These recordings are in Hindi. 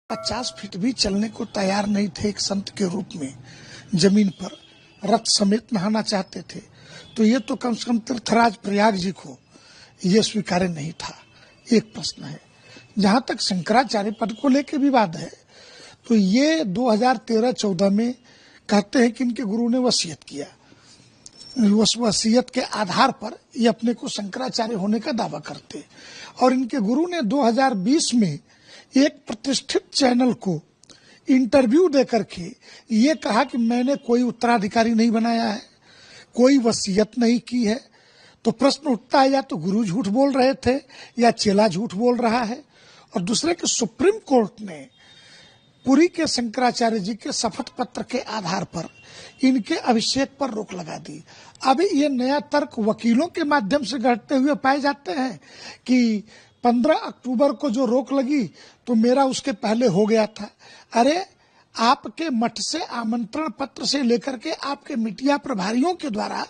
50 फीट भी चलने को तैयार नहीं थे एक संत के रूप में, जमीन पर रथ समेत नहाना चाहते थे, तो ये तो कम से कम तीर्थराज प्रयाग जी को ये स्वीकार्य नहीं था। एक प्रश्न है। जहां तक शंकराचार्य पद को लेकर विवाद है, तो ये 2013-14 में कहते हैं कि इनके गुरु ने वसीयत किया, उस वसीयत के आधार पर ये अपने को शंकराचार्य होने का दावा करते, और इनके गुरु ने 2020 में एक प्रतिष्ठित चैनल को इंटरव्यू देकर के ये कहा कि मैंने कोई उत्तराधिकारी नहीं बनाया है, कोई वसीयत नहीं की है। तो प्रश्न उठता है, या तो गुरु झूठ बोल रहे थे या चेला झूठ बोल रहा है। और दूसरे कि सुप्रीम कोर्ट ने पुरी के शंकराचार्य जी के शपथ पत्र के आधार पर इनके अभिषेक पर रोक लगा दी। अब ये नया तर्क वकीलों के माध्यम से गढ़ते हुए पाए जाते हैं कि 15 अक्टूबर को जो रोक लगी तो मेरा उसके पहले हो गया था। अरे आपके मठ से आमंत्रण पत्र से लेकर के आपके मीडिया प्रभारियों के द्वारा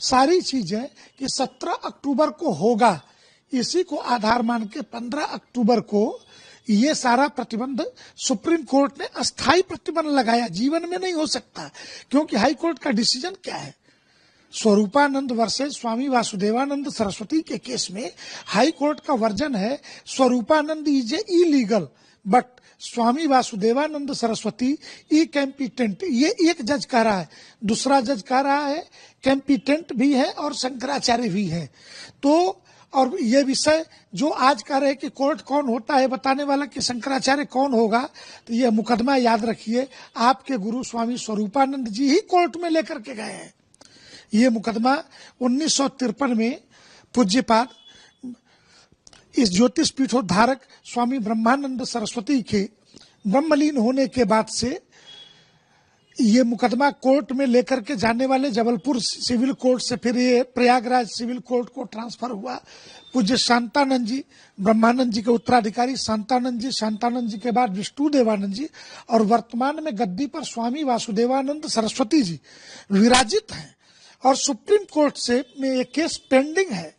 सारी चीजें कि 17 अक्टूबर को होगा, इसी को आधार मान के 15 अक्टूबर को ये सारा प्रतिबंध सुप्रीम कोर्ट ने अस्थायी प्रतिबंध लगाया। जीवन में नहीं हो सकता, क्योंकि हाई कोर्ट का डिसीजन क्या है? स्वरूपानंद वर्सेस स्वामी वासुदेवानंद सरस्वती के केस में हाई कोर्ट का वर्जन है Swaroopanand is illegal but Swami Vasudevanand Saraswati ई कैंपिटेंट। ये एक जज कह रहा है, दूसरा जज कह रहा है कैंपिटेंट भी है और शंकराचार्य भी है। तो और ये विषय जो आज कह रहे हैं कि कोर्ट कौन होता है बताने वाला कि शंकराचार्य कौन होगा, तो ये मुकदमा याद रखिए आपके गुरु स्वामी स्वरूपानंद जी ही कोर्ट में लेकर के गए हैं। ये मुकदमा 1953 में पूज्यपाद इस ज्योतिष पीठोद्धारक स्वामी ब्रह्मानंद सरस्वती के ब्रह्मलीन होने के बाद से ये मुकदमा कोर्ट में लेकर के जाने वाले जबलपुर सिविल कोर्ट से फिर ये प्रयागराज सिविल कोर्ट को ट्रांसफर हुआ। पूज्य शांतानंद जी, ब्रह्मानंद जी के उत्तराधिकारी शांतानंद जी के बाद विष्णु देवानंद जी, और वर्तमान में गद्दी पर स्वामी वासुदेवानंद सरस्वती जी विराजित हैं। और सुप्रीम कोर्ट से में ये केस पेंडिंग है,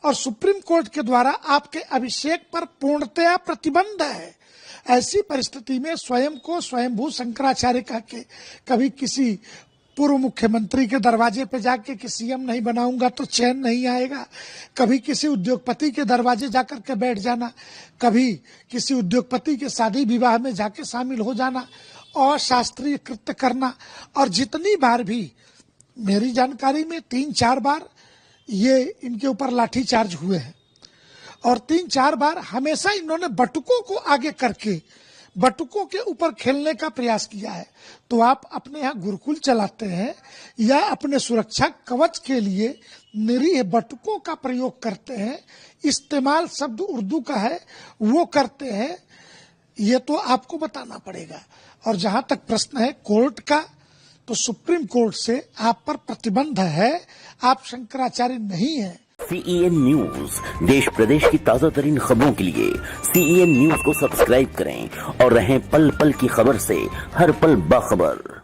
और सुप्रीम कोर्ट के द्वारा आपके अभिषेक पर पूर्णतया प्रतिबंध है। ऐसी परिस्थिति में स्वयं को स्वयंभू शंकराचार्य कह के कभी किसी पूर्व मुख्यमंत्री के दरवाजे पे जाके कि सीएम नहीं बनाऊंगा तो चैन नहीं आएगा, कभी किसी उद्योगपति के दरवाजे जाकर के बैठ जाना, कभी किसी उद्योगपति के शादी विवाह में जाके शामिल हो जाना और शास्त्रीय कृत्य करना। और जितनी बार भी मेरी जानकारी में 3-4 बार ये इनके ऊपर लाठीचार्ज हुए हैं, और 3-4 बार हमेशा इन्होंने बटुकों को आगे करके बटुकों के ऊपर खेलने का प्रयास किया है। तो आप अपने यहाँ गुरुकुल चलाते हैं या अपने सुरक्षा कवच के लिए निरीह बटुकों का प्रयोग करते हैं, इस्तेमाल शब्द उर्दू का है वो करते हैं, ये तो आपको बताना पड़ेगा। और जहां तक प्रश्न है कोर्ट का, तो सुप्रीम कोर्ट से आप पर प्रतिबंध है, आप शंकराचार्य नहीं हैं। CEN न्यूज देश प्रदेश की ताजा तरीन खबरों के लिए CEN न्यूज को सब्सक्राइब करें और रहें पल पल की खबर से हर पल बाखबर।